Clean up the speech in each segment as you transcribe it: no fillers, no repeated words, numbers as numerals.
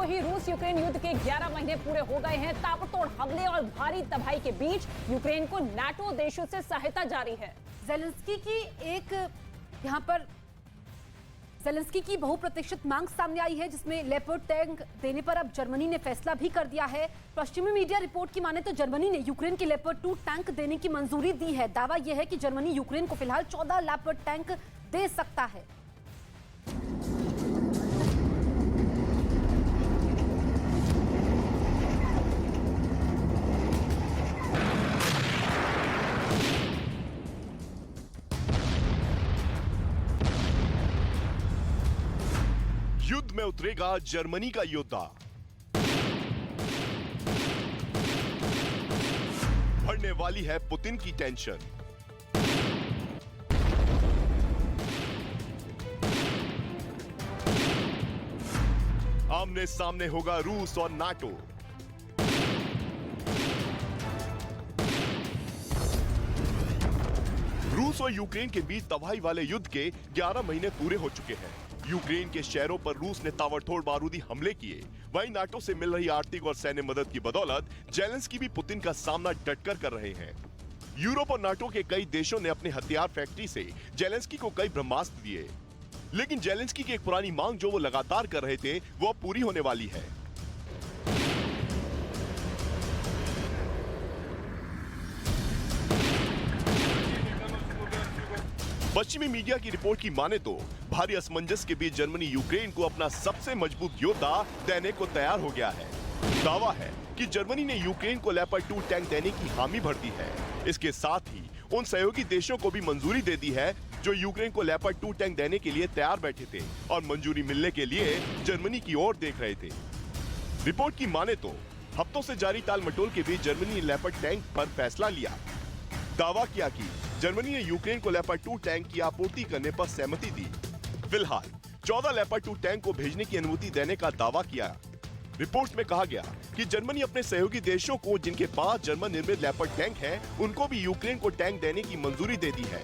ही रूस यूक्रेन युद्ध के 11 महीने पूरे हो गए हैं। ताबड़तोड़ हमले और भारी तबाही के बीच यूक्रेन को नाटो देशों से सहायता जारी है। ज़ेलेंस्की की बहुप्रतीक्षित मांग सामने आई है, जिसमें लेपर्ड टैंक देने पर अब जर्मनी ने फैसला भी कर दिया है। पश्चिमी मीडिया रिपोर्ट की माने तो जर्मनी ने यूक्रेन के लेपर्ड 2 टैंक देने की मंजूरी दी है। दावा यह है कि जर्मनी यूक्रेन को फिलहाल 14 लेपर्ड टैंक दे सकता है। युद्ध में उतरेगा जर्मनी का योद्धा। बढ़ने वाली है पुतिन की टेंशन। आमने सामने होगा रूस और नाटो। रूस और यूक्रेन के बीच तबाही वाले युद्ध के 11 महीने पूरे हो चुके हैं। यूक्रेन के शहरों पर रूस ने ताबड़तोड़ बारूदी हमले किए। वहीं नाटो से मिल रही आर्थिक और सैन्य मदद की बदौलत ज़ेलेंस्की भी पुतिन का सामना डटकर कर रहे हैं। यूरोप और नाटो के कई देशों ने अपने हथियार फैक्ट्री से ज़ेलेंस्की को कई ब्रह्मास्त्र दिए, लेकिन ज़ेलेंस्की की एक पुरानी मांग जो वो लगातार कर रहे थे वो अब पूरी होने वाली है। पश्चिमी मीडिया की रिपोर्ट की माने तो भारी असमंजस के बीच जर्मनी यूक्रेन को अपना सबसे मजबूत योद्धा देने को तैयार हो गया है। दावा है कि जर्मनी ने यूक्रेन को लेपर्ड 2 टैंक देने की हामी भर दी है। इसके साथ ही उन सहयोगी देशों को भी मंजूरी दे दी है जो यूक्रेन को लेपर्ड 2 टैंक देने के लिए तैयार बैठे थे और मंजूरी मिलने के लिए जर्मनी की ओर देख रहे थे। रिपोर्ट की माने तो हफ्तों से जारी टाल मटोल के बीच जर्मनी ने लेपर्ड टैंक पर फैसला लिया। दावा किया कि जर्मनी ने यूक्रेन को लेपर्ड 2 टैंक की आपूर्ति करने पर सहमति दी। फिलहाल 14 लेपर्ड 2 टैंक को भेजने की अनुमति देने का दावा किया। रिपोर्ट्स में कहा गया कि जर्मनी अपने सहयोगी देशों को जिनके पास जर्मन निर्मित लेपर्ड टैंक हैं, उनको भी यूक्रेन को टैंक देने की मंजूरी दे दी है।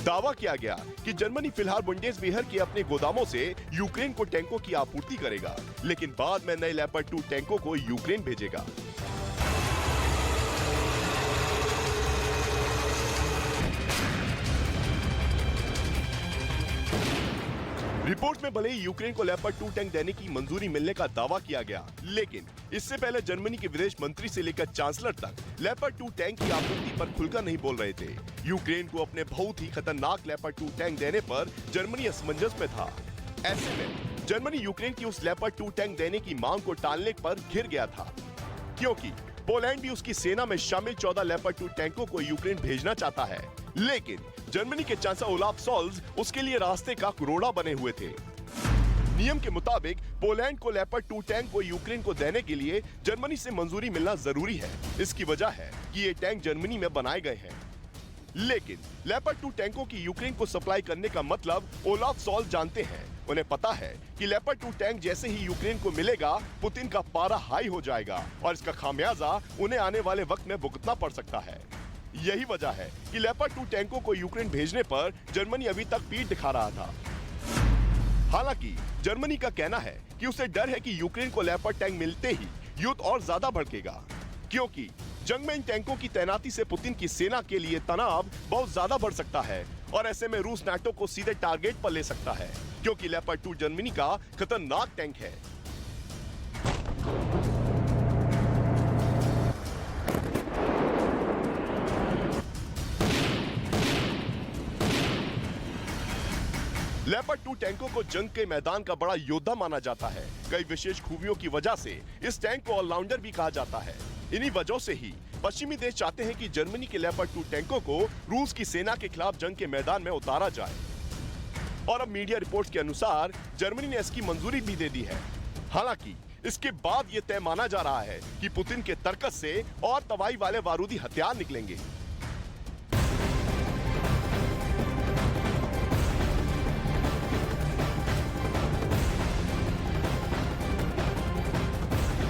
दावा किया गया कि जर्मनी फिलहाल बुंडेसवीहर के अपने गोदामों से यूक्रेन को टैंकों की आपूर्ति करेगा, लेकिन बाद में नए लेपर्ड 2 टैंकों को यूक्रेन भेजेगा। रिपोर्ट में भले ही यूक्रेन को लेपर्ड 2 टैंक देने की मंजूरी मिलने का दावा किया गया, लेकिन इससे पहले जर्मनी के विदेश मंत्री से लेकर चांसलर तक लेपर्ड 2 टैंक की आपूर्ति पर खुलकर नहीं बोल रहे थे। यूक्रेन को अपने बहुत ही खतरनाक लेपर्ड 2 टैंक देने पर जर्मनी असमंजस में था। ऐसे में जर्मनी यूक्रेन की उस लेपर्ड 2 टैंक देने की मांग को टालने पर घिर गया था, क्योंकि पोलैंड भी उसकी सेना में शामिल 14 लेपर्ड 2 टैंकों को यूक्रेन भेजना चाहता है। लेकिन जर्मनी के चांसलर ओलाफ शोल्ज उसके लिए रास्ते का कुरोड़ा बने हुए थे। नियम के मुताबिक पोलैंड को लेपर्ड 2 टैंक को यूक्रेन को देने के लिए जर्मनी से मंजूरी मिलना जरूरी है। इसकी वजह है कि ये टैंक जर्मनी में बनाए गए हैं। लेकिन लेपर्ड 2 टैंकों की यूक्रेन को सप्लाई करने का मतलब ओलाफ शोल्ज जानते हैं। उन्हें पता है कि लेपर्ड 2 टैंक जैसे ही यूक्रेन को मिलेगा, पुतिन का पारा हाई हो जाएगा और इसका खामियाजा उन्हें आने वाले वक्त में भुगतना पड़ सकता है। यही वजह है कि लेपर्ड 2 टैंकों को यूक्रेन भेजने पर जर्मनी अभी तक पीठ दिखा रहा था। हालांकि जर्मनी का कहना है कि उसे डर है कि यूक्रेन को लेपर्ड टैंक मिलते ही युद्ध और ज्यादा भड़केगा, क्योंकि जंग में इन टैंकों की तैनाती से पुतिन की सेना के लिए तनाव बहुत ज्यादा बढ़ सकता है और ऐसे में रूस नाटो को सीधे टारगेट पर ले सकता है, क्योंकि लेपर्ड 2 जर्मनी का खतरनाक टैंक है। लेपर्ड 2 टैंकों को जंग के मैदान का बड़ा योद्धा माना जाता है। कई विशेष खूबियों की वजह से इस टैंक को ऑलराउंडर भी कहा जाता है। इन्हीं वजहों से ही पश्चिमी देश चाहते हैं कि जर्मनी के लेपर्ड 2 टैंकों को रूस की सेना के खिलाफ जंग के मैदान में उतारा जाए। और अब मीडिया रिपोर्ट्स के अनुसार जर्मनी ने इसकी मंजूरी भी दे दी है। हालांकि इसके बाद ये तय माना जा रहा है कि पुतिन के तर्कस से और तबाही वाले बारूदी हथियार निकलेंगे।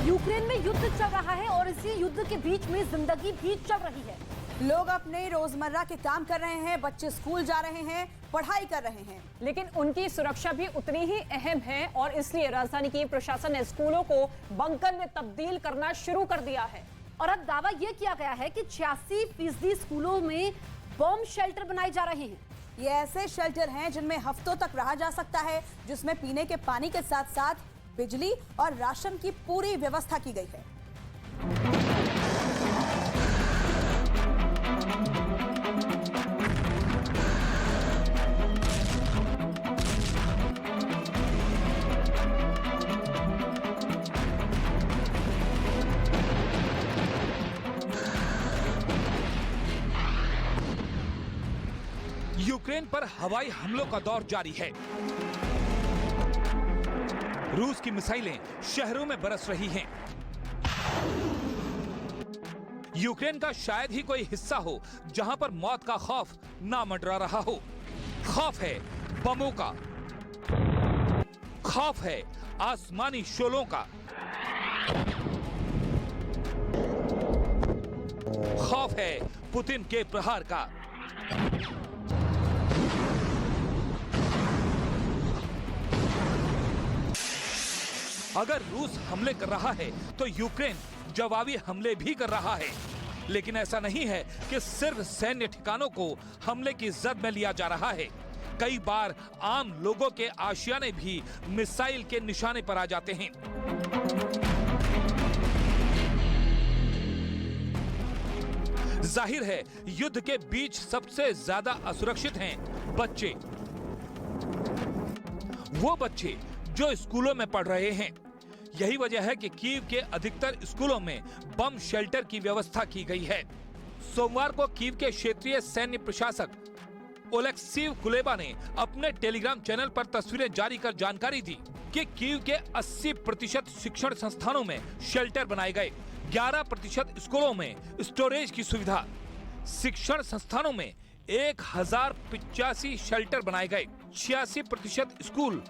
यूक्रेन में युद्ध चल रहा है और इसी युद्ध के बीच में जिंदगी भी चल रही है। लोग अपने रोजमर्रा के काम कर रहे हैं, बच्चे स्कूल जा रहे हैं, पढ़ाई कर रहे हैं, लेकिन उनकी सुरक्षा भी उतनी ही अहम है और इसलिए राजधानी की प्रशासन ने स्कूलों को बंकर में तब्दील करना शुरू कर दिया है। और अब दावा यह किया गया है कि 86% स्कूलों में बॉम्ब शेल्टर बनाए जा रहे हैं। ये ऐसे शेल्टर हैं जिनमें हफ्तों तक रहा जा सकता है, जिसमें पीने के पानी के साथ साथ बिजली और राशन की पूरी व्यवस्था की गई है। यूक्रेन पर हवाई हमलों का दौर जारी है। रूस की मिसाइलें शहरों में बरस रही हैं। यूक्रेन का शायद ही कोई हिस्सा हो जहां पर मौत का खौफ ना मंडरा रहा हो। खौफ है बमों का, खौफ है आसमानी शोलों का, खौफ है पुतिन के प्रहार का। अगर रूस हमले कर रहा है तो यूक्रेन जवाबी हमले भी कर रहा है, लेकिन ऐसा नहीं है कि सिर्फ सैन्य ठिकानों को हमले की जद में लिया जा रहा है। कई बार आम लोगों के आशियाने भी मिसाइल के निशाने पर आ जाते हैं। जाहिर है युद्ध के बीच सबसे ज्यादा असुरक्षित हैं बच्चे, वो बच्चे जो स्कूलों में पढ़ रहे हैं। यही वजह है कि कीव के अधिकतर स्कूलों में बम शेल्टर की व्यवस्था की गई है। सोमवार को कीव के क्षेत्रीय सैन्य प्रशासक ओलेक्सीव कुलेबा ने अपने टेलीग्राम चैनल पर तस्वीरें जारी कर जानकारी दी कि कीव के 80% शिक्षण संस्थानों में शेल्टर बनाए गए, 11% स्कूलों में स्टोरेज की सुविधा। शिक्षण संस्थानों में 1085 शेल्टर बनाए गए, 86% स्कूल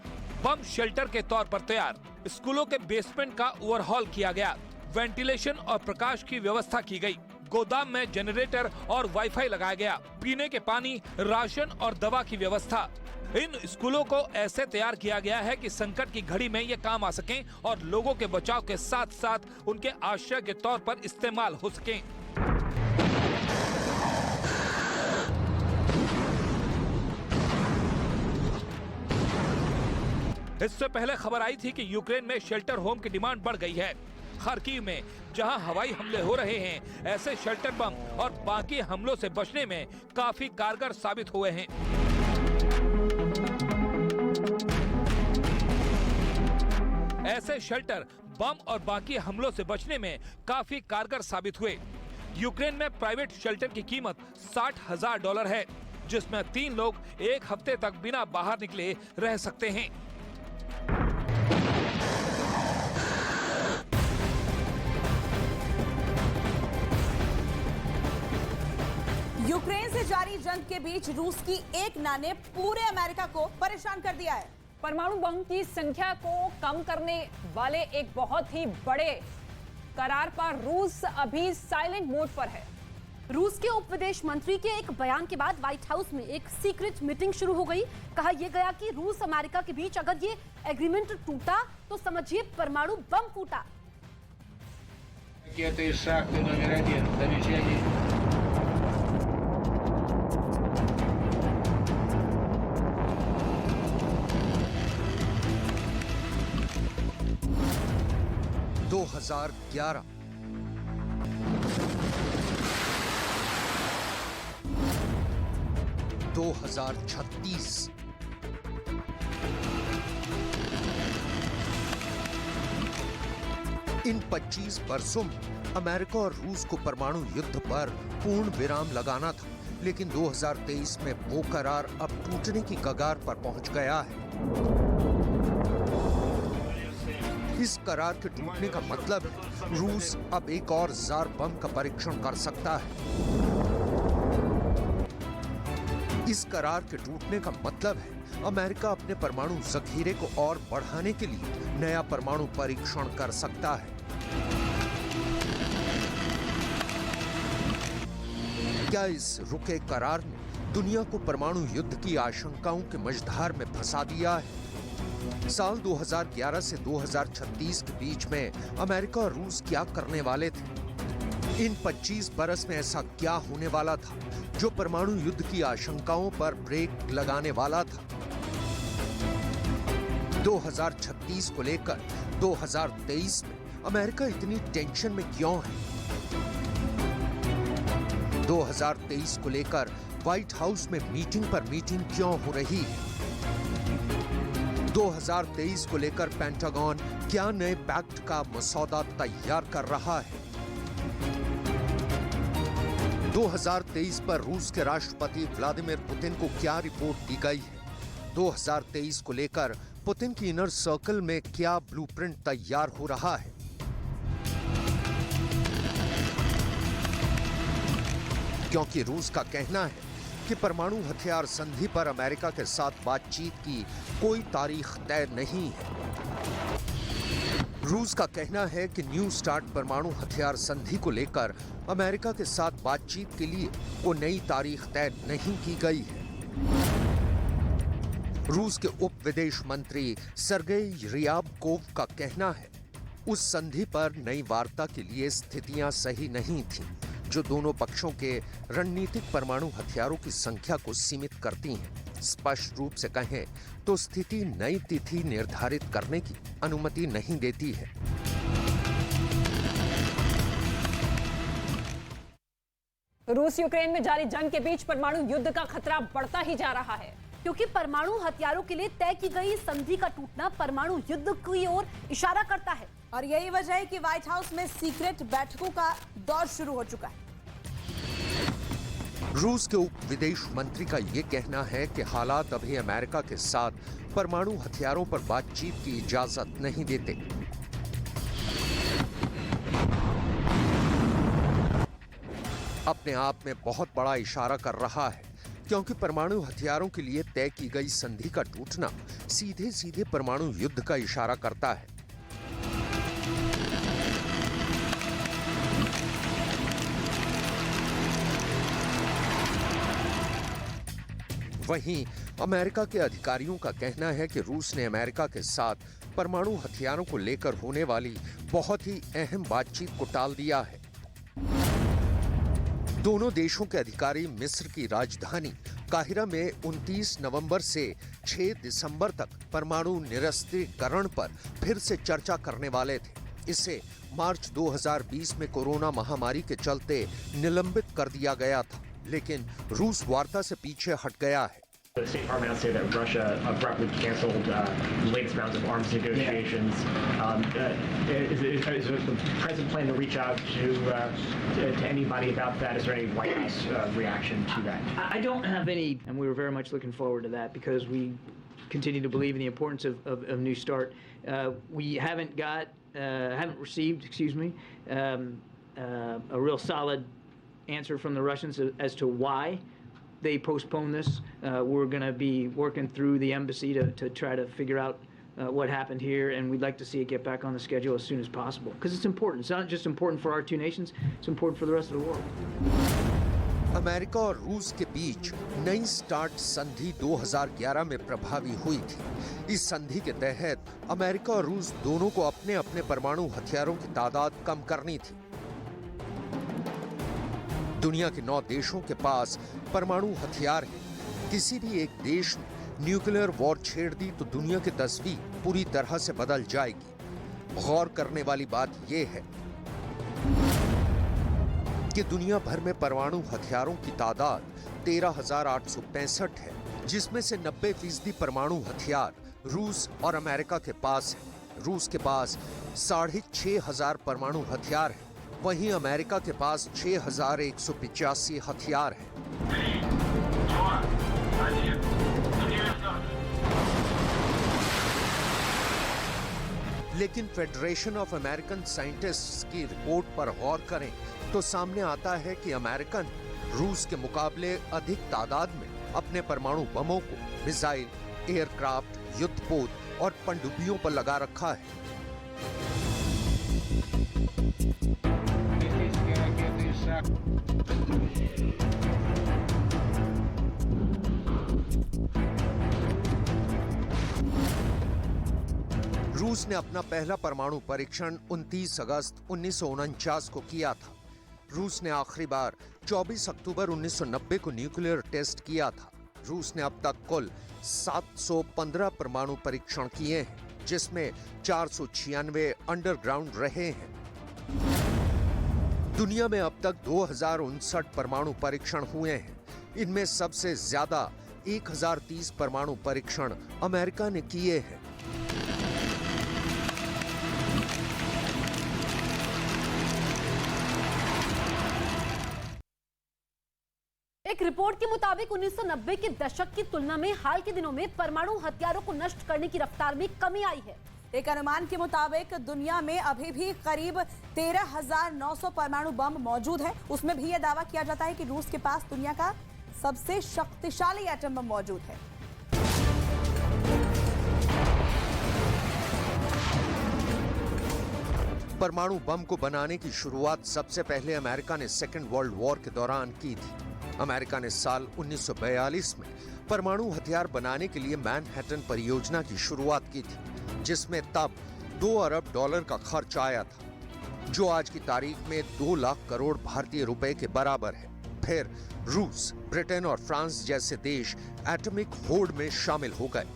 बम शेल्टर के तौर पर तैयार। स्कूलों के बेसमेंट का ओवरहॉल किया गया, वेंटिलेशन और प्रकाश की व्यवस्था की गई। गोदाम में जनरेटर और वाईफाई लगाया गया, पीने के पानी, राशन और दवा की व्यवस्था। इन स्कूलों को ऐसे तैयार किया गया है कि संकट की घड़ी में ये काम आ सकें और लोगों के बचाव के साथ साथ उनके आश्रय के तौर पर इस्तेमाल हो सकें। इससे पहले खबर आई थी कि यूक्रेन में शेल्टर होम की डिमांड बढ़ गई है। खार्किव में जहां हवाई हमले हो रहे हैं, ऐसे शेल्टर बम और बाकी हमलों से बचने में काफी कारगर साबित हुए हैं। ऐसे शेल्टर बम और बाकी हमलों से बचने में काफी कारगर साबित हुए। यूक्रेन में प्राइवेट शेल्टर की कीमत $60,000 है, जिसमें 3 लोग एक हफ्ते तक बिना बाहर निकले रह सकते हैं। यूक्रेन से जारी जंग के बीच रूस की एक ना ने पूरे अमेरिका को परेशान कर दिया है। परमाणु बम की संख्या को कम करने वाले एक बहुत ही बड़े करार पर रूस अभी साइलेंट मोड पर है। रूस के उप विदेश मंत्री के एक बयान के बाद व्हाइट हाउस में एक सीक्रेट मीटिंग शुरू हो गई। कहा यह गया कि रूस अमेरिका के बीच अगर ये एग्रीमेंट टूटा तो समझिए परमाणु बम फूटा। $2011 2036 इन 25 वर्षों में अमेरिका और रूस को परमाणु युद्ध पर पूर्ण विराम लगाना था, लेकिन 2023 में वो करार अब टूटने की कगार पर पहुंच गया है। इस करार के टूटने का मतलब है रूस अब एक और जार बम का परीक्षण कर सकता है। इस करार के टूटने का मतलब है अमेरिका अपने परमाणु जखीरे को और बढ़ाने के लिए नया परमाणु परीक्षण कर सकता है। क्या इस रुके करार ने दुनिया को परमाणु युद्ध की आशंकाओं के मझधार में फंसा दिया है? साल 2011 से 2036 के बीच में अमेरिका और रूस क्या करने वाले थे? इन 25 बरस में ऐसा क्या होने वाला था जो परमाणु युद्ध की आशंकाओं पर ब्रेक लगाने वाला था? 2036 को लेकर 2023 में अमेरिका इतनी टेंशन में क्यों है? 2023 को लेकर व्हाइट हाउस में मीटिंग पर मीटिंग क्यों हो रही है? 2023 को लेकर पेंटागन क्या नए पैक्ट का मसौदा तैयार कर रहा है? 2023 पर रूस के राष्ट्रपति व्लादिमीर पुतिन को क्या रिपोर्ट दी गई है? 2023 को लेकर पुतिन की इनर सर्कल में क्या ब्लूप्रिंट तैयार हो रहा है? क्योंकि रूस का कहना है कि परमाणु हथियार संधि पर अमेरिका के साथ बातचीत की कोई तारीख तय नहीं है। रूस का कहना है कि न्यू स्टार्ट परमाणु हथियार संधि को लेकर अमेरिका के साथ बातचीत के लिए कोई नई तारीख तय नहीं की गई है। रूस के उप विदेश मंत्री सर्गेई रियाबकोव का कहना है उस संधि पर नई वार्ता के लिए स्थितियां सही नहीं थीं, जो दोनों पक्षों के रणनीतिक परमाणु हथियारों की संख्या को सीमित करती हैं। स्पष्ट रूप से कहें तो स्थिति नई तिथि निर्धारित करने की अनुमति नहीं देती है। रूस यूक्रेन में जारी जंग के बीच परमाणु युद्ध का खतरा बढ़ता ही जा रहा है, क्योंकि परमाणु हथियारों के लिए तय की गई संधि का टूटना परमाणु युद्ध की ओर इशारा करता है। और यही वजह है कि व्हाइट हाउस में सीक्रेट बैठकों का दौर शुरू हो चुका है। रूस के उप विदेश मंत्री का यह कहना है कि हालात अभी अमेरिका के साथ परमाणु हथियारों पर बातचीत की इजाजत नहीं देते। अपने आप में बहुत बड़ा इशारा कर रहा है, क्योंकि परमाणु हथियारों के लिए तय की गई संधि का टूटना सीधे सीधे परमाणु युद्ध का इशारा करता है। वहीं अमेरिका के अधिकारियों का कहना है कि रूस ने अमेरिका के साथ परमाणु हथियारों को लेकर होने वाली बहुत ही अहम बातचीत को टाल दिया है। दोनों देशों के अधिकारी मिस्र की राजधानी काहिरा में 29 नवंबर से 6 दिसंबर तक परमाणु निरस्त्रीकरण पर फिर से चर्चा करने वाले थे। इसे मार्च 2020 में कोरोना महामारी के चलते निलंबित कर दिया गया था, लेकिन रूस वार्ता से पीछे हट गया है। The State Department announced that Russia abruptly canceled the latest rounds of arms negotiations. Is the president planning to reach out to anybody about that? Is there any White House reaction to that? I don't have any, and we were very much looking forward to that because we continue to believe in the importance of New Start. We haven't received, a real solid answer from the Russians as to why they postponed this. We're going to be working through the embassy to try to figure out what happened here, and we'd like to see it get back on the schedule as soon as possible because it's important. It's not just important for our two nations, it's important for the rest of the world. America और रूस के बीच नई start संधि 2011 में प्रभावी हुई थी। इस संधि के तहत अमेरिका और रूस दोनों को अपने अपने परमाणु हथियारों की तादाद कम करनी थी। दुनिया के 9 देशों के पास परमाणु हथियार है। किसी भी एक देश ने न्यूक्लियर वॉर छेड़ दी तो दुनिया की तस्वीर पूरी तरह से बदल जाएगी। गौर करने वाली बात यह है कि दुनिया भर में परमाणु हथियारों की तादाद 13,865 है, जिसमें से 90% परमाणु हथियार रूस और अमेरिका के पास है। रूस के पास 6,500 परमाणु हथियार है, वहीं अमेरिका के पास 6,185 हथियार है। लेकिन फेडरेशन ऑफ अमेरिकन साइंटिस्ट्स की रिपोर्ट पर गौर करें तो सामने आता है कि अमेरिका ने रूस के मुकाबले अधिक तादाद में अपने परमाणु बमों को मिसाइल, एयरक्राफ्ट, युद्धपोत और पनडुब्बियों पर लगा रखा है। रूस ने अपना पहला परमाणु परीक्षण 29 अगस्त 1949 को किया था। रूस ने आखिरी बार 24 अक्टूबर 1990 को न्यूक्लियर टेस्ट किया था। रूस ने अब तक कुल 715 परमाणु परीक्षण किए हैं, जिसमें 496 अंडरग्राउंड रहे हैं। दुनिया में अब तक 2059 परमाणु परीक्षण हुए हैं। इनमें सबसे ज्यादा 1030 परमाणु परीक्षण अमेरिका ने किए हैं। एक रिपोर्ट के मुताबिक 1990 के दशक की तुलना में हाल के दिनों में परमाणु हथियारों को नष्ट करने की रफ्तार में कमी आई है। एक अनुमान के मुताबिक दुनिया में अभी भी करीब 13,900 परमाणु बम मौजूद है। उसमें भी यह दावा किया जाता है कि रूस के पास दुनिया का सबसे शक्तिशाली एटम बम मौजूद है। परमाणु बम को बनाने की शुरुआत सबसे पहले अमेरिका ने सेकेंड वर्ल्ड वॉर के दौरान की थी। अमेरिका ने साल 1942 में परमाणु हथियार बनाने के लिए मैनहट्टन परियोजना की शुरुआत की थी, जिसमें तब $2 अरब का खर्च आया था, जो आज की तारीख में 2 लाख करोड़ भारतीय रुपए के बराबर है। फिर रूस, ब्रिटेन और फ्रांस जैसे देश एटॉमिक होड़ में शामिल हो गए।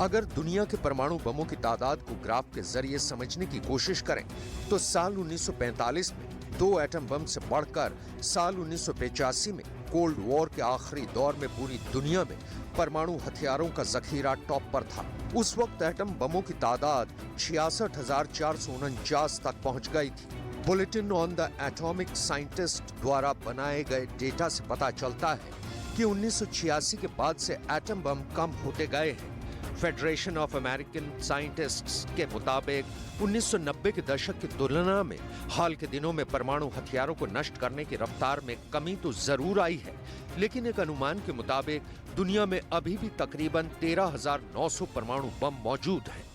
अगर दुनिया के परमाणु बमों की तादाद को ग्राफ के जरिए समझने की कोशिश करें, तो साल 1945 में 2 एटम बम से बढ़कर साल 1985 में कोल्ड वॉर के आखिरी दौर में पूरी दुनिया में परमाणु हथियारों का जखीरा टॉप पर था। उस वक्त एटम बमों की तादाद 66,449 तक पहुंच गई थी। Bulletin on the atomic scientist द्वारा बनाए गए डेटा से पता चलता है कि 1986 के बाद से एटम बम कम होते गए हैं। फेडरेशन ऑफ अमेरिकन साइंटिस्ट्स के मुताबिक 1990 के दशक की तुलना में हाल के दिनों में परमाणु हथियारों को नष्ट करने की रफ्तार में कमी तो जरूर आई है, लेकिन एक अनुमान के मुताबिक दुनिया में अभी भी तकरीबन 13,900 परमाणु बम मौजूद हैं।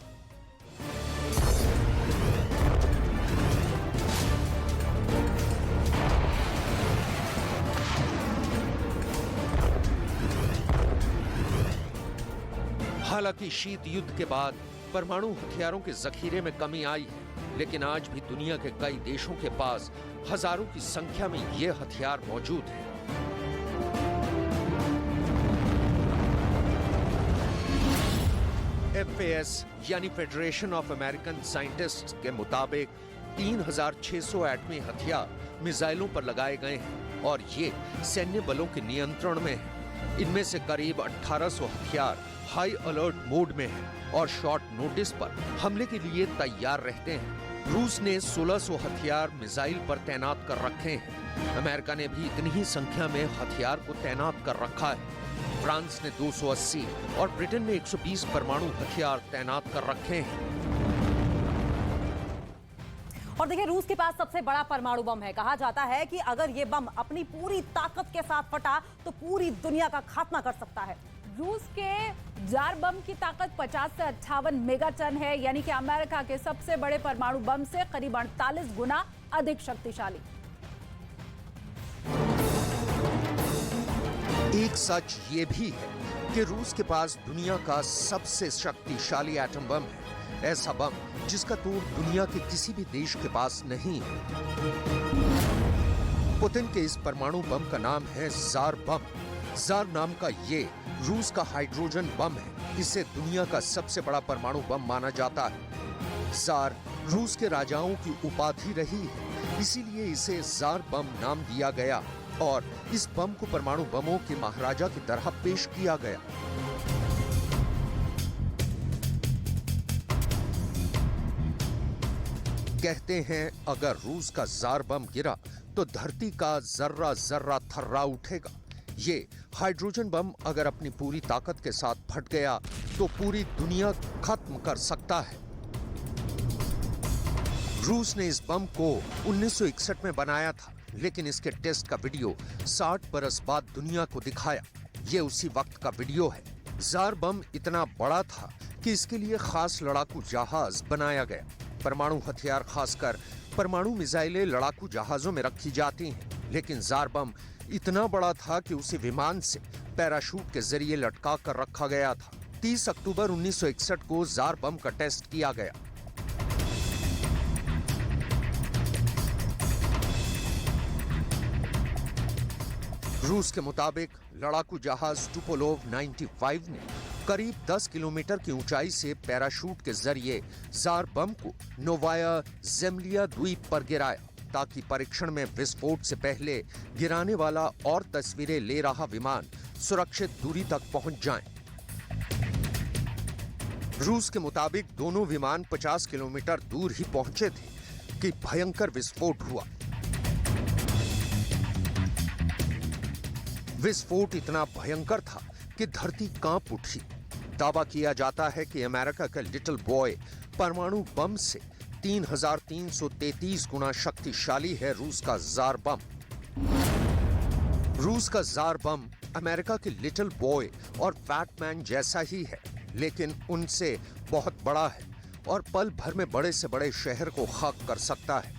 हालांकि शीत युद्ध के बाद परमाणु हथियारों के जखीरे में कमी आई है, लेकिन आज भी दुनिया के कई देशों के पास हजारों की संख्या में ये हथियार मौजूद हैं। FAS यानी फेडरेशन ऑफ अमेरिकन साइंटिस्ट्स के मुताबिक 3,600 एटमी हथियार मिसाइलों पर लगाए गए हैं और ये सैन्य बलों के नियंत्रण में है। इनमें से करीब 1,800 हथियार हाई अलर्ट मोड में है और शॉर्ट नोटिस पर हमले के लिए तैयार रहते हैं। रूस ने 1,600 हथियार मिसाइल पर तैनात कर रखे हैं। अमेरिका ने भी इतनी ही संख्या में हथियार को तैनात कर रखा है। फ्रांस ने 280 और ब्रिटेन ने 120 परमाणु हथियार तैनात कर रखे हैं। और देखिए, रूस के पास सबसे बड़ा परमाणु बम है। कहा जाता है कि अगर ये बम अपनी पूरी ताकत के साथ फटा तो पूरी दुनिया का खात्मा कर सकता है। रूस के जार बम की ताकत 50 से 58 मेगाटन है, यानी कि अमेरिका के सबसे बड़े परमाणु बम से करीब 48 गुना अधिक शक्तिशाली। एक सच ये भी है कि रूस के पास दुनिया का सबसे शक्तिशाली एटम बम है, ऐसा बम जिसका तोड़ दुनिया के किसी भी देश के पास नहीं है। पुतिन के इस परमाणु बम का नाम है जार बम। जार नाम का ये रूस का हाइड्रोजन बम है। इसे दुनिया का सबसे बड़ा परमाणु बम माना जाता है। जार रूस के राजाओं की उपाधि रही है, इसीलिए इसे जार बम नाम दिया गया और इस बम को परमाणु बमों के महाराजा की तरह पेश किया गया। कहते हैं अगर रूस का जार बम गिरा तो धरती का जर्रा जर्रा थर्रा उठेगा। ये हाइड्रोजन बम अगर अपनी पूरी ताकत के साथ फट गया तो पूरी दुनिया खत्म कर सकता है। रूस ने इस बम को 1961 में बनाया था, लेकिन इसके टेस्ट का वीडियो 60 बरस बाद दुनिया को दिखाया। ये उसी वक्त का वीडियो है। जार बम इतना बड़ा था कि इसके लिए खास लड़ाकू जहाज बनाया गया। परमाणु हथियार खासकर परमाणु मिसाइलें लड़ाकू जहाजों में रखी जाती हैं, लेकिन जार बम इतना बड़ा था कि उसे विमान से पैराशूट के जरिए लटका कर रखा गया था। 30 अक्टूबर 1961 को जार बम का टेस्ट किया गया। रूस के मुताबिक लड़ाकू जहाज टुपोलोव 95 ने करीब 10 किलोमीटर की ऊंचाई से पैराशूट के जरिए जार बम को नोवाया ज़ेम्लिया द्वीप पर गिराया, ताकि परीक्षण में विस्फोट से पहले गिराने वाला और तस्वीरें ले रहा विमान सुरक्षित दूरी तक पहुंच जाए। रूस के मुताबिक दोनों विमान 50 किलोमीटर दूर ही पहुंचे थे कि भयंकर विस्फोट हुआ। विस्फोट इतना भयंकर था कि धरती कांप उठी। दावा किया जाता है कि अमेरिका का लिटिल बॉय परमाणु बम से 3333 गुना शक्तिशाली है रूस का जार बम। रूस का जार बम अमेरिका के लिटिल बॉय और फैटमैन जैसा ही है, लेकिन उनसे बहुत बड़ा है और पल भर में बड़े से बड़े शहर को खाक कर सकता है।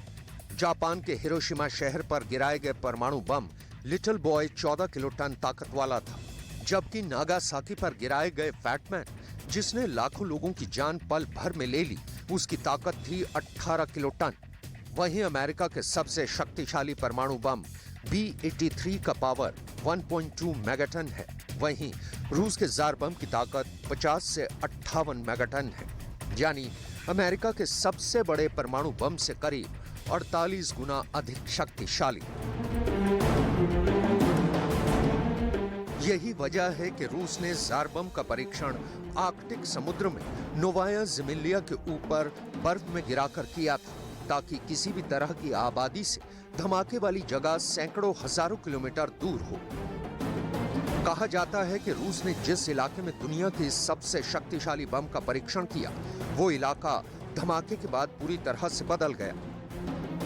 जापान के हिरोशिमा शहर पर गिराए गए परमाणु बम लिटिल बॉय 14 किलो टन ताकत वाला था, जबकि नागासाकी पर गिराए गए फैटमैन, जिसने लाखों लोगों की जान पल भर में ले ली, उसकी ताकत थी 18 किलो टन। वहीं अमेरिका के सबसे शक्तिशाली परमाणु बम B-83 का पावर 1.2 मेगाटन है। वहीं रूस के जार बम की ताकत 50 से 58 मेगाटन है, यानी अमेरिका के सबसे बड़े परमाणु बम से करीब 48 गुना अधिक शक्तिशाली। यही वजह है कि रूस ने जार बम का परीक्षण आर्कटिक समुद्र में नोवाया ज़ेम्लिया के ऊपर बर्फ में गिराकर किया था, ताकि किसी भी तरह की आबादी से धमाके वाली जगह सैकड़ों हजारों किलोमीटर दूर हो। कहा जाता है कि रूस ने जिस इलाके में दुनिया के सबसे शक्तिशाली बम का परीक्षण किया, वो इलाका धमाके के बाद पूरी तरह से बदल गया।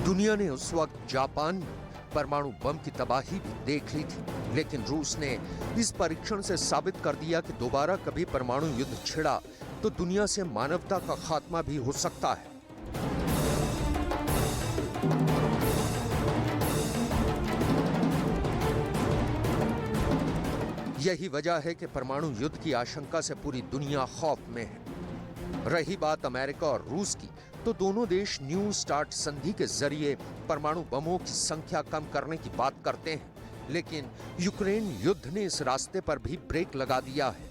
दुनिया ने उस वक्त जापान में परमाणु बम की तबाही भी देख ली थी, लेकिन रूस ने इस परीक्षण से साबित कर दिया कि दोबारा कभी परमाणु युद्ध छिड़ा तो दुनिया से मानवता का खात्मा भी हो सकता है। यही वजह है कि परमाणु युद्ध की आशंका से पूरी दुनिया खौफ में है। रही बात अमेरिका और रूस की, तो दोनों देश न्यू स्टार्ट संधि के जरिए परमाणु बमों की संख्या कम करने की बात करते हैं, लेकिन यूक्रेन युद्ध ने इस रास्ते पर भी ब्रेक लगा दिया है।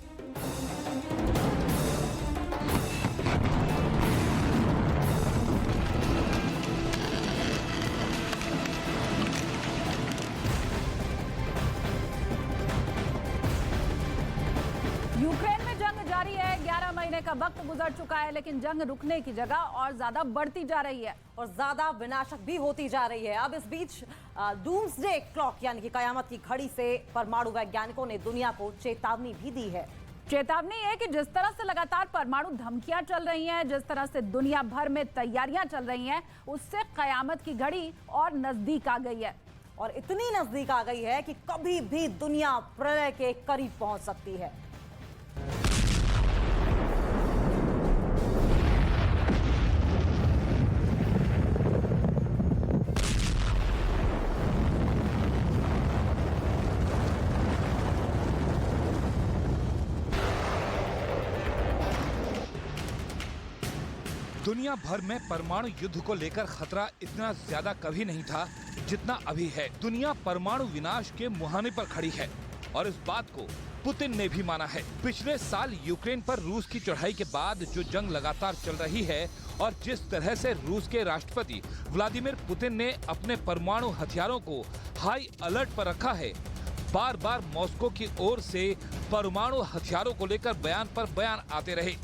यूक्रेन में जंग जारी है। 11 महीने का वक्त गुजर चुका है, लेकिन जंग रुकने की जगह और ज्यादा बढ़ती जा रही है और ज्यादा विनाशक भी होती जा रही है। अब इस बीच डूम्सडे क्लॉक यानी कि कयामत की घड़ी से परमाणु वैज्ञानिकों ने दुनिया को चेतावनी भी दी है। चेतावनी है कि जिस तरह से लगातार परमाणु धमकियां चल रही हैं, जिस तरह से दुनिया भर में तैयारियां चल रही हैं, उससे कयामत की घड़ी और नजदीक आ गई है। और इतनी नजदीक आ गई है कि कभी भी दुनिया प्रलय के करीब पहुंच सकती है। दुनिया भर में परमाणु युद्ध को लेकर खतरा इतना ज्यादा कभी नहीं था जितना अभी है। दुनिया परमाणु विनाश के मुहाने पर खड़ी है और इस बात को पुतिन ने भी माना है। पिछले साल यूक्रेन पर रूस की चढ़ाई के बाद जो जंग लगातार चल रही है और जिस तरह से रूस के राष्ट्रपति व्लादिमीर पुतिन ने अपने परमाणु हथियारों को हाई अलर्ट पर रखा है, बार बार मॉस्को की ओर से परमाणु हथियारों को लेकर बयान पर बयान आते रहे।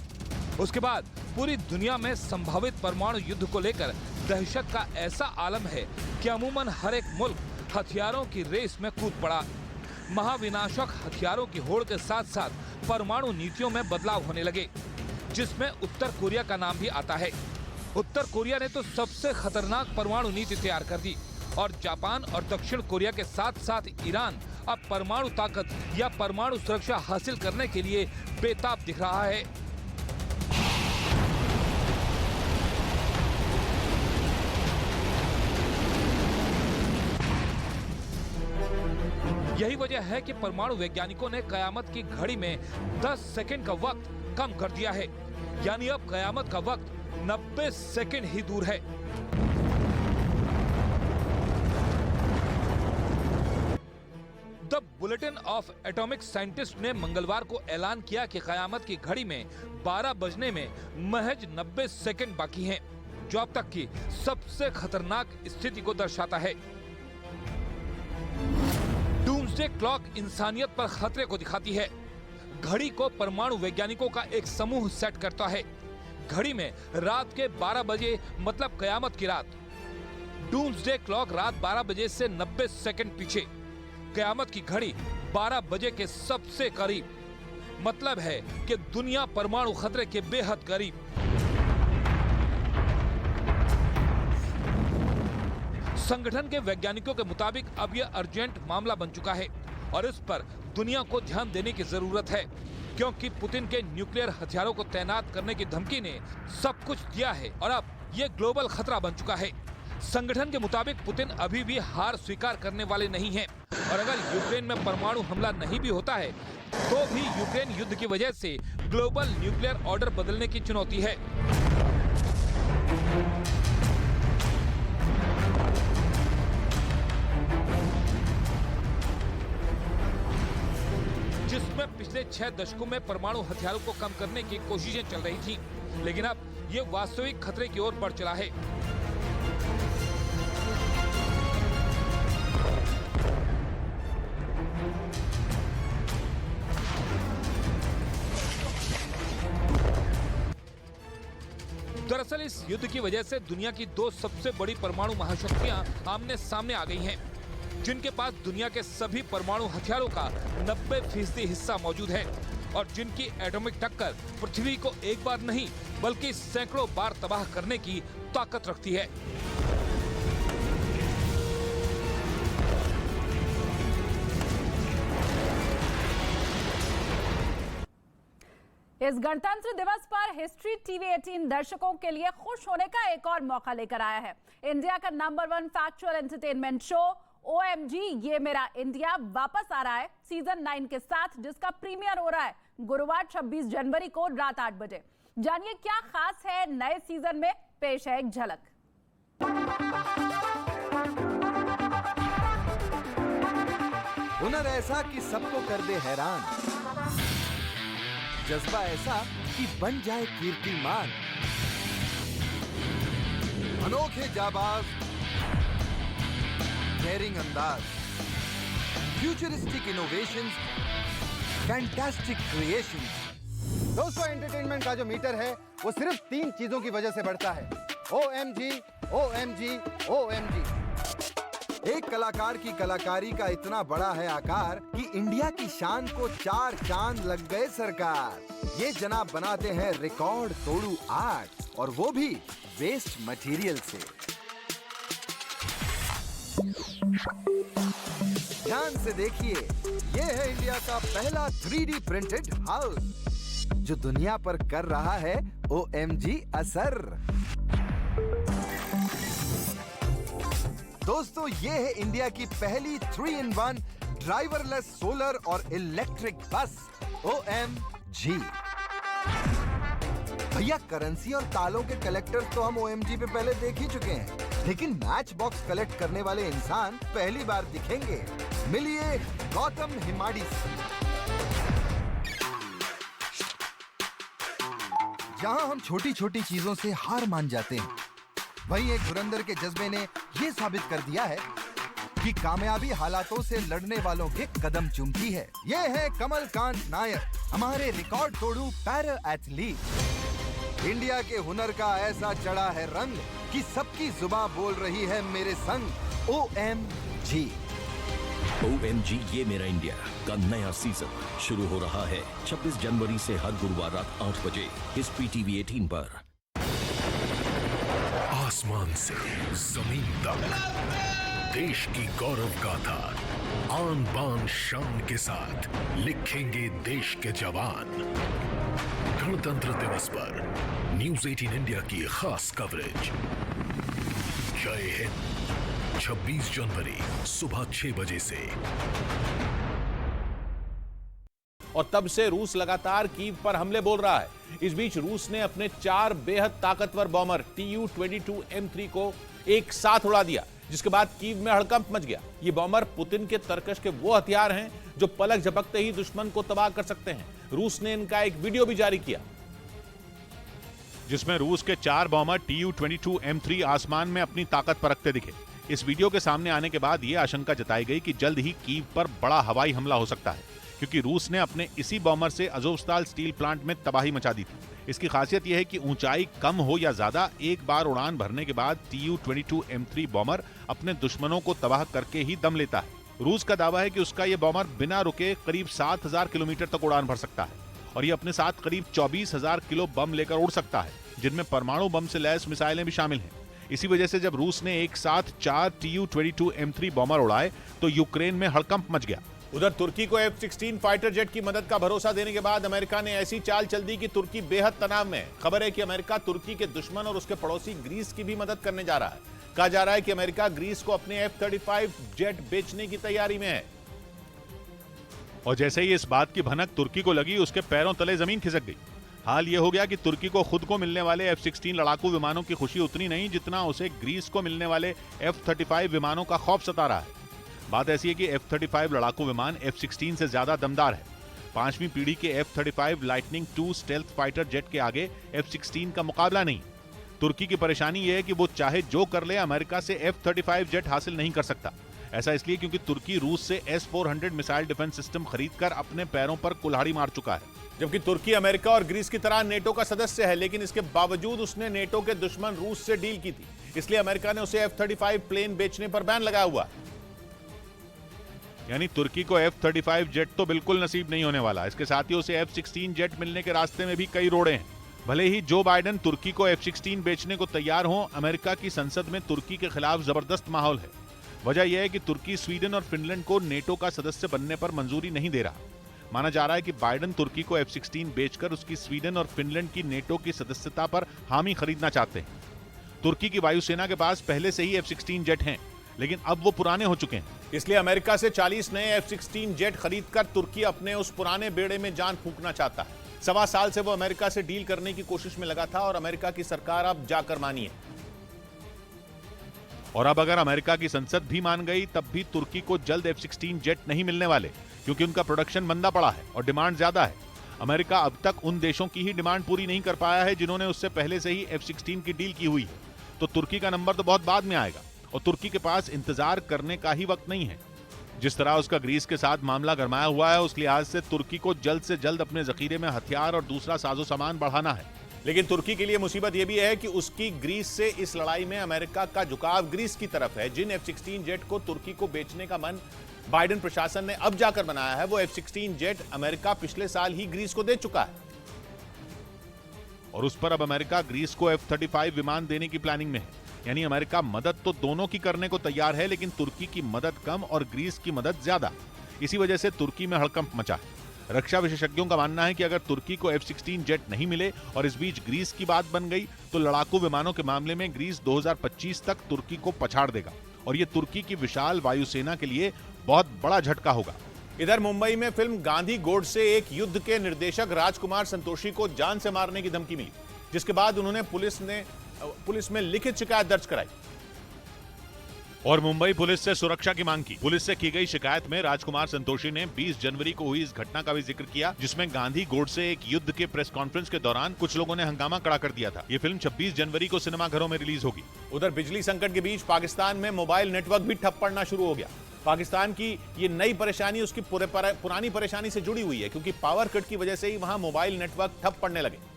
उसके बाद पूरी दुनिया में संभावित परमाणु युद्ध को लेकर दहशत का ऐसा आलम है कि अमूमन हर एक मुल्क हथियारों की रेस में कूद पड़ा। महाविनाशक हथियारों की होड़ के साथ साथ परमाणु नीतियों में बदलाव होने लगे, जिसमें उत्तर कोरिया का नाम भी आता है। उत्तर कोरिया ने तो सबसे खतरनाक परमाणु नीति तैयार कर दी और जापान और दक्षिण कोरिया के साथ साथ ईरान अब परमाणु ताकत या परमाणु सुरक्षा हासिल करने के लिए बेताब दिख रहा है। यही वजह है कि परमाणु वैज्ञानिकों ने कयामत की घड़ी में 10 सेकंड का वक्त कम कर दिया है, यानी अब कयामत का वक्त 90 सेकंड ही दूर है। The bulletin of atomic scientist ने मंगलवार को ऐलान किया कि कयामत की घड़ी में 12 बजने में महज 90 सेकंड बाकी हैं, जो अब तक की सबसे खतरनाक स्थिति को दर्शाता है। डूम्सडे क्लॉक इंसानियत पर खतरे को दिखाती है। घड़ी को परमाणु वैज्ञानिकों का एक समूह सेट करता है। घड़ी में रात के 12 बजे मतलब कयामत की रात। डूम्सडे क्लॉक रात 12 बजे से 90 सेकंड पीछे। कयामत की घड़ी 12 बजे के सबसे करीब, मतलब है कि दुनिया परमाणु खतरे के बेहद करीब। संगठन के वैज्ञानिकों के मुताबिक अब यह अर्जेंट मामला बन चुका है और इस पर दुनिया को ध्यान देने की जरूरत है, क्योंकि पुतिन के न्यूक्लियर हथियारों को तैनात करने की धमकी ने सब कुछ दिया है और अब यह ग्लोबल खतरा बन चुका है। संगठन के मुताबिक पुतिन अभी भी हार स्वीकार करने वाले नहीं हैं और अगर यूक्रेन में परमाणु हमला नहीं भी होता है तो भी यूक्रेन युद्ध की वजह से ग्लोबल न्यूक्लियर ऑर्डर बदलने की चुनौती है। जिसमें पिछले 6 दशकों में परमाणु हथियारों को कम करने की कोशिशें चल रही थी, लेकिन अब ये वास्तविक खतरे की ओर बढ़ चला है। दरअसल इस युद्ध की वजह से दुनिया की 2 सबसे बड़ी परमाणु महाशक्तियां आमने सामने आ गई हैं, जिनके पास दुनिया के सभी परमाणु हथियारों का 90% हिस्सा मौजूद है और जिनकी एटॉमिक टक्कर पृथ्वी को एक बार नहीं बल्कि सैकड़ों बार तबाह करने की ताकत रखती है। इस गणतंत्र दिवस पर हिस्ट्री टीवी 18 दर्शकों के लिए खुश होने का एक और मौका लेकर आया है। इंडिया का number 1 factual entertainment show OMG ये मेरा इंडिया वापस आ रहा है सीजन 9 के साथ, जिसका प्रीमियर हो रहा है गुरुवार 26 जनवरी को रात 8 बजे। जानिए क्या खास है नए सीजन में, पेश है एक झलक। हुनर ऐसा कि सबको कर दे हैरान, जज्बा ऐसा कि बन जाए कीर्तिमान, अनोखे जाबाज, डेयरिंग अंदाज, फ्यूचरिस्टिक इनोवेशंस, फैंटास्टिक क्रिएशंस। दोस्तों, एंटरटेनमेंट का जो मीटर है वो सिर्फ 3 चीजों की वजह से बढ़ता है। OMG, OMG, OMG। एक कलाकार की कलाकारी का इतना बड़ा है आकार कि इंडिया की शान को 4 चांद लग गए सरकार। ये जनाब बनाते हैं रिकॉर्ड तोड़ू आर्ट, और वो भी वेस्ट मटेरियल से। ध्यान से देखिए, ये है इंडिया का पहला 3D प्रिंटेड हाउस जो दुनिया पर कर रहा है OMG असर। दोस्तों, ये है इंडिया की पहली 3-in-1 ड्राइवरलेस सोलर और इलेक्ट्रिक बस OMG। भैया, करेंसी और तालों के कलेक्टर्स तो हम OMG पे पहले देख ही चुके हैं, लेकिन मैच बॉक्स कलेक्ट करने वाले इंसान पहली बार दिखेंगे। मिलिए गौतम हिमाड़ी से। जहां हम छोटी छोटी चीजों से हार मान जाते हैं, वहीं एक धुरंधर के जज्बे ने यह साबित कर दिया है कि कामयाबी हालातों से लड़ने वालों के कदम चूमती है। ये है कमलकांत नायर, हमारे रिकॉर्ड तोड़ू पैरा एथलीट। इंडिया के हुनर का ऐसा चढ़ा है रंग कि सबकी जुबान बोल रही है मेरे संग OMG। OMG ये मेरा इंडिया का नया सीजन शुरू हो रहा है 26 जनवरी से हर गुरुवार रात 8 बजे हिस्ट्री टीवी 18 पर। आसमान से जमीन तक देश की गौरव गाथा आन बान शान के साथ लिखेंगे देश के जवान। गणतंत्र दिवस पर न्यूज़ 18 इंडिया की खास कवरेज। जय हिंद। 26 जनवरी सुबह 6 बजे से। और तब से रूस लगातार कीव पर हमले बोल रहा है। इस बीच रूस ने अपने 4 बेहद ताकतवर बॉमर Tu-22M3 को एक साथ उड़ा दिया, जिसके बाद कीव में हड़कंप मच गया। ये बॉमर पुतिन के तर्कश के वो हथियार हैं जो पलक झपकते ही दुश्मन को तबाह कर सकते हैं। रूस ने इनका एक वीडियो भी जारी किया, जिसमें रूस के 4 बॉमर Tu-22M3 आसमान में अपनी ताकत परखते दिखे। इस वीडियो के सामने आने के बाद यह आशंका जताई गई कि जल्द ही कीव पर बड़ा हवाई हमला हो सकता है, क्योंकि रूस ने अपने इसी बॉमर से अज़ोवस्ताल स्टील प्लांट में तबाही मचा दी थी। इसकी खासियत यह है कि ऊंचाई कम हो या ज्यादा, एक बार उड़ान भरने के बाद Tu-22M3 बॉमर अपने दुश्मनों को तबाह करके ही दम लेता है। रूस का दावा है कि उसका यह बॉमर बिना रुके करीब 7000 किलोमीटर तक उड़ान भर सकता है और ये अपने साथ करीब 24,000 किलो बम लेकर उड़ सकता है, जिनमें परमाणु बम से लैस मिसाइलें भी शामिल हैं। इसी वजह से जब रूस ने एक साथ 4 Tu-22M3 बॉमर उड़ाए तो यूक्रेन में हड़कंप मच गया। उधर तुर्की को F-16 फाइटर जेट की मदद का भरोसा देने के बाद अमेरिका ने ऐसी चाल चल दी कि तुर्की बेहद तनाव में है। खबर है कि अमेरिका तुर्की के दुश्मन और उसके पड़ोसी ग्रीस की भी मदद करने जा रहा है। कहा जा रहा है कि अमेरिका ग्रीस को अपने F-35 जेट बेचने की तैयारी में है। और जैसे ही इस बात की भनक तुर्की को लगी, उसके पैरों तले जमीन खिसक गई। हाल यह हो गया कि तुर्की को खुद को मिलने वाले F-16 लड़ाकू विमानों की खुशी उतनी नहीं जितना उसे ग्रीस को मिलने वाले F-35 विमानों का खौफ सता रहा है। बात ऐसी है कि F-35 लड़ाकू विमान F-16 से ज्यादा दमदार है। 5वीं पीढ़ी के F-35 lightning 2 stealth fighter jet के आगे F-16 का मुकाबला नहीं। तुर्की की परेशानी यह है कि वो चाहे जो कर ले, अमेरिका से F-35 जेट हासिल नहीं कर सकता। ऐसा इसलिए क्योंकि तुर्की रूस से S-400 मिसाइल डिफेंस सिस्टम खरीदकर अपने पैरों पर कुल्हाड़ी मार चुका है। जबकि तुर्की अमेरिका और ग्रीस की तरह नेटो का सदस्य है, लेकिन इसके बावजूद उसने नेटो के दुश्मन रूस से डील की थी। इसलिए अमेरिका ने उसे F-35 प्लेन बेचने पर बैन लगाया हुआ। यानी तुर्की को F-35 जेट तो बिल्कुल नसीब नहीं होने वाला। इसके साथ ही उसे F-16 जेट मिलने के रास्ते में भी कई रोड़े हैं। भले ही जो बाइडेन तुर्की को F-16 बेचने को तैयार हो, अमेरिका की संसद में तुर्की के खिलाफ जबरदस्त माहौल है। वजह यह है कि तुर्की स्वीडन और फिनलैंड को नेटो का सदस्य बनने पर मंजूरी नहीं दे रहा। माना जा रहा है कि बाइडेन तुर्की को F-16 बेचकर उसकी स्वीडन और फिनलैंड की नेटो की सदस्यता पर हामी खरीदना चाहते हैं। तुर्की की वायुसेना के पास पहले से ही F-16 जेट हैं, लेकिन अब वो पुराने हो चुके हैं। इसलिए अमेरिका से 40 नए F-16 जेट खरीदकर तुर्की अपने उस पुराने बेड़े में जान फूंकना चाहता है। 1.25 साल से वो अमेरिका से डील करने की कोशिश में लगा था और अमेरिका की सरकार अब जाकर मानी है। और अब अगर अमेरिका की संसद भी मान गई, तब भी तुर्की को जल्द F-16 जेट नहीं मिलने वाले, क्योंकि उनका प्रोडक्शन मंदा पड़ा है और डिमांड ज्यादा है। अमेरिका अब तक उन देशों की ही डिमांड पूरी नहीं कर पाया है जिन्होंने उससे पहले से ही F-16 की डील की हुई है। तो तुर्की का नंबर तो बहुत बाद में आएगा और तुर्की के पास इंतजार करने का ही वक्त नहीं है। जिस तरह उसका ग्रीस के साथ मामला गरमाया हुआ है, उस लिहाज से तुर्की को जल्द से जल्द अपने जखीरे में हथियार और दूसरा साजो सामान बढ़ाना है। लेकिन तुर्की के लिए मुसीबत यह भी है कि उसकी ग्रीस से इस लड़ाई में अमेरिका का झुकाव ग्रीस की तरफ है। जिन F-16 जेट को तुर्की को बेचने का मन बाइडेन प्रशासन ने अब जाकर बनाया है, वो F-16 जेट अमेरिका पिछले साल ही ग्रीस को दे चुका है और उस पर अब अमेरिका ग्रीस को F-35 विमान देने की प्लानिंग में है। यानी अमेरिका मदद तो दोनों की करने को तैयार है, लेकिन तुर्की की मदद कम और ग्रीस की मदद ज्यादा। इसी वजह से तुर्की में हड़कंप मचा है। रक्षा विशेषज्ञों का मानना है कि अगर तुर्की को F-16 जेट नहीं मिले और इस बीच ग्रीस की बात बन गई, तो लड़ाकू विमानों के मामले में ग्रीस 2025 तक तुर्की को पछाड़ देगा और ये तुर्की की विशाल वायुसेना के लिए बहुत बड़ा झटका होगा। इधर मुंबई में फिल्म गांधी गोड से एक युद्ध के निर्देशक राजकुमार संतोषी को जान से मारने की धमकी मिली, जिसके बाद उन्होंने पुलिस में लिखित शिकायत दर्ज कराई और मुंबई पुलिस से सुरक्षा की मांग की। पुलिस से की गई शिकायत में राजकुमार संतोषी ने 20 जनवरी को हुई इस घटना का भी जिक्र किया, जिसमें गांधी गोड से एक युद्ध के प्रेस कॉन्फ्रेंस के दौरान कुछ लोगों ने हंगामा खड़ा कर दिया था। ये फिल्म 26 जनवरी को सिनेमाघरों में रिलीज होगी। उधर बिजली संकट के बीच पाकिस्तान में मोबाइल नेटवर्क भी ठप पड़ना शुरू हो गया। पाकिस्तान की ये नई परेशानी उसकी पुरानी परेशानी से जुड़ी हुई है, क्योंकि पावर कट की वजह से ही वहां मोबाइल नेटवर्क ठप पड़ने लगे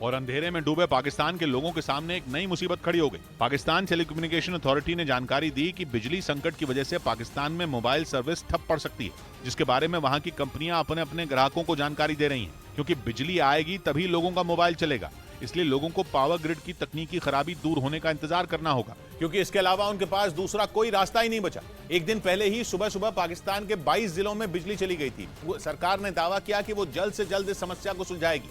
और अंधेरे में डूबे पाकिस्तान के लोगों के सामने एक नई मुसीबत खड़ी हो गई। पाकिस्तान टेलीकम्युनिकेशन अथॉरिटी ने जानकारी दी कि बिजली संकट की वजह से पाकिस्तान में मोबाइल सर्विस ठप पड़ सकती है, जिसके बारे में वहां की कंपनियां अपने ग्राहकों को जानकारी दे रही हैं, क्योंकि बिजली आएगी तभी लोगों का मोबाइल चलेगा। इसलिए लोगों को पावर ग्रिड की तकनीकी खराबी दूर होने का इंतजार करना होगा, क्योंकि इसके अलावा उनके पास दूसरा कोई रास्ता ही नहीं बचा। एक दिन पहले ही सुबह सुबह पाकिस्तान के 22 जिलों में बिजली चली गई थी। सरकार ने दावा किया कि वो जल्द से जल्द इस समस्या को सुलझाएगी,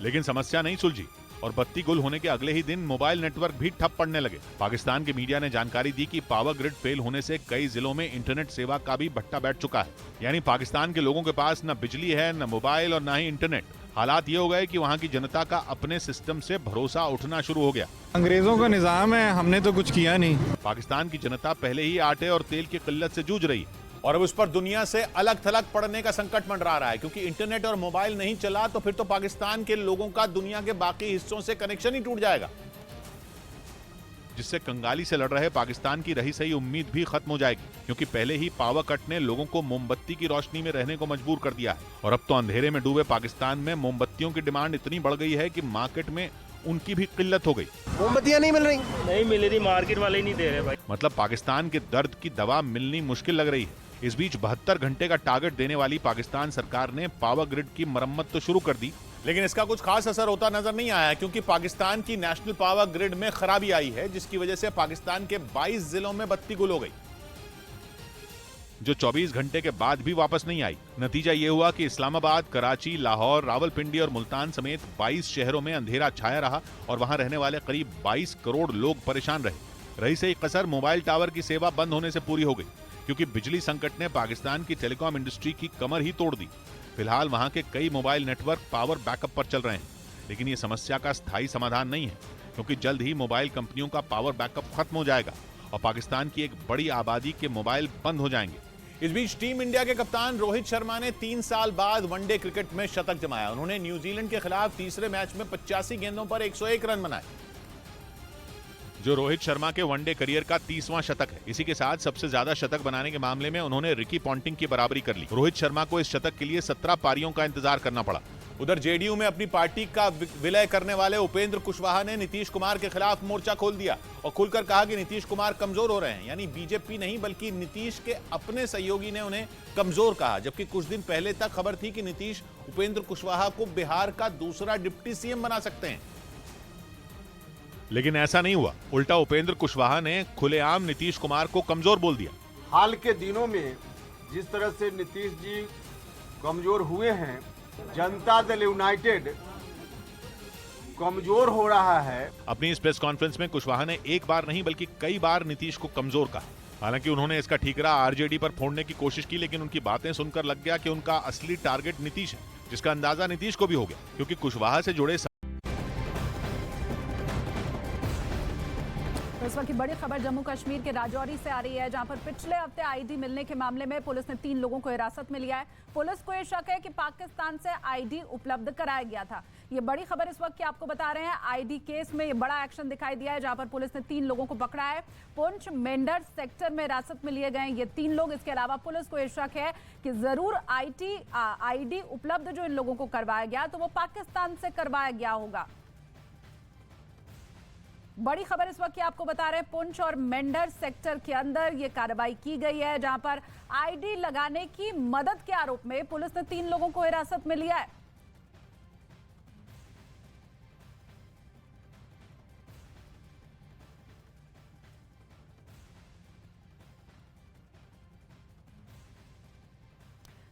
लेकिन समस्या नहीं सुलझी। और बत्ती गुल होने के अगले ही दिन मोबाइल नेटवर्क भी ठप पड़ने लगे। पाकिस्तान के मीडिया ने जानकारी दी कि पावर ग्रिड फेल होने से कई जिलों में इंटरनेट सेवा का भी भट्टा बैठ चुका है। यानी पाकिस्तान के लोगों के पास न बिजली है, न मोबाइल और न ही इंटरनेट। हालात ये हो गए कि वहाँ की जनता का अपने सिस्टम से भरोसा उठना शुरू हो गया। अंग्रेजों का निजाम है, हमने तो कुछ किया नहीं। पाकिस्तान की जनता पहले ही आटे और तेल की किल्लत से जूझ रही है और अब उस पर दुनिया से अलग थलग पड़ने का संकट मंडरा रहा है, क्योंकि इंटरनेट और मोबाइल नहीं चला तो फिर तो पाकिस्तान के लोगों का दुनिया के बाकी हिस्सों से कनेक्शन ही टूट जाएगा, जिससे कंगाली से लड़ रहे पाकिस्तान की रही सही उम्मीद भी खत्म हो जाएगी। क्योंकि पहले ही पावर कट ने लोगों को मोमबत्ती की रोशनी में रहने को मजबूर कर दिया है और अब तो अंधेरे में डूबे पाकिस्तान में मोमबत्तियों की डिमांड इतनी बढ़ गई है कि मार्केट में उनकी भी किल्लत हो गई। मोमबत्तियां नहीं मिल रही, मार्केट वाले ही नहीं दे रहे भाई। मतलब पाकिस्तान के दर्द की दवा मिलनी मुश्किल लग रही है। इस बीच 72 घंटे का टारगेट देने वाली पाकिस्तान सरकार ने पावर ग्रिड की मरम्मत तो शुरू कर दी, लेकिन इसका कुछ खास असर होता नजर नहीं आया, क्योंकि पाकिस्तान की नेशनल पावर ग्रिड में खराबी आई है, जिसकी वजह से पाकिस्तान के 22 जिलों में बत्ती गुल हो गई, जो 24 घंटे के बाद भी वापस नहीं आई। नतीजा ये हुआ कि इस्लामाबाद, कराची, लाहौर, रावलपिंडी और मुल्तान समेत 22 शहरों में अंधेरा छाया रहा और वहां रहने वाले करीब 22 करोड़ लोग परेशान रहे। रही सही कसर मोबाइल टावर की सेवा बंद होने से पूरी हो गई, क्योंकि बिजली संकट ने पाकिस्तान की टेलीकॉम इंडस्ट्री की कमर ही तोड़ दी। फिलहाल वहां के कई मोबाइल नेटवर्क पावर बैकअप पर चल रहे हैं, लेकिन ये समस्या का स्थायी समाधान नहीं है, क्योंकि जल्द ही मोबाइल कंपनियों का पावर बैकअप खत्म हो जाएगा और पाकिस्तान की एक बड़ी आबादी के मोबाइल बंद हो जाएंगे। इस बीच टीम इंडिया के कप्तान रोहित शर्मा ने 3 साल बाद वनडे क्रिकेट में शतक जमाया। उन्होंने न्यूजीलैंड के खिलाफ तीसरे मैच में 85 गेंदों पर 101 रन बनाए, जो रोहित शर्मा के वनडे करियर का 30वां शतक है। इसी के साथ सबसे ज्यादा शतक बनाने के मामले में उन्होंने रिकी पॉन्टिंग की बराबरी कर ली। रोहित शर्मा को इस शतक के लिए 17 पारियों का इंतजार करना पड़ा। उधर जेडीयू में अपनी पार्टी का विलय करने वाले उपेंद्र कुशवाहा ने नीतीश कुमार के खिलाफ मोर्चा खोल दिया और खुलकर कहा कि नीतीश कुमार कमजोर हो रहे हैं। यानी बीजेपी नहीं बल्कि नीतीश के अपने सहयोगी ने उन्हें कमजोर कहा, जबकि कुछ दिन पहले तक खबर थी कि नीतीश उपेंद्र कुशवाहा को बिहार का दूसरा डिप्टी सीएम बना सकते हैं। लेकिन ऐसा नहीं हुआ। उल्टा उपेंद्र कुशवाहा ने खुलेआम नीतीश कुमार को कमजोर बोल दिया। हाल के दिनों में जिस तरह से नीतीश जी कमजोर हुए हैं, जनता दल यूनाइटेड कमजोर हो रहा है। अपनी इस प्रेस कॉन्फ्रेंस में कुशवाहा ने एक बार नहीं बल्कि कई बार नीतीश को कमजोर कहा। हालांकि उन्होंने इसका ठीकरा आरजेडी पर फोड़ने की कोशिश की, लेकिन उनकी बातें सुनकर लग गया कि उनका असली टारगेट नीतीश है, जिसका अंदाजा नीतीश को भी हो गया, क्योंकि कुशवाहा से जुड़े इस वक्त की बड़ी खबर जम्मू कश्मीर के राजौरी से आ रही है, जहां पर पिछले हफ्ते आईडी मिलने के मामले में पुलिस ने 3 लोगों को हिरासत में लिया है। पुलिस को यह शक है कि पाकिस्तान से आईडी उपलब्ध कराया गया था। ये बड़ी खबर इस वक्त की आपको बता रहे हैं। आईडी केस में ये बड़ा एक्शन दिखाई दिया है, जहां पर पुलिस ने 3 लोगों को पकड़ा है। पुंछ मेंढर सेक्टर में हिरासत में लिए गए ये 3 लोग। इसके अलावा पुलिस को यह शक है कि जरूर आईडी उपलब्ध जो इन लोगों को करवाया गया तो वो पाकिस्तान से करवाया गया होगा। बड़ी खबर इस वक्त की आपको बता रहे हैं, पुंछ और मेंढर सेक्टर के अंदर ये कार्रवाई की गई है, जहां पर आईडी लगाने की मदद के आरोप में पुलिस ने 3 लोगों को हिरासत में लिया है।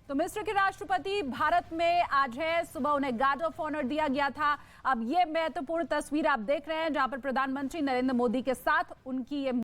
तो मिस्र के राष्ट्रपति भारत में आज है। सुबह उन्हें गार्ड ऑफ ऑनर दिया गया था। अब ये महत्वपूर्ण तस्वीर आप देख रहे हैं, जहां पर प्रधानमंत्री नरेंद्र मोदी के साथ उनकी ये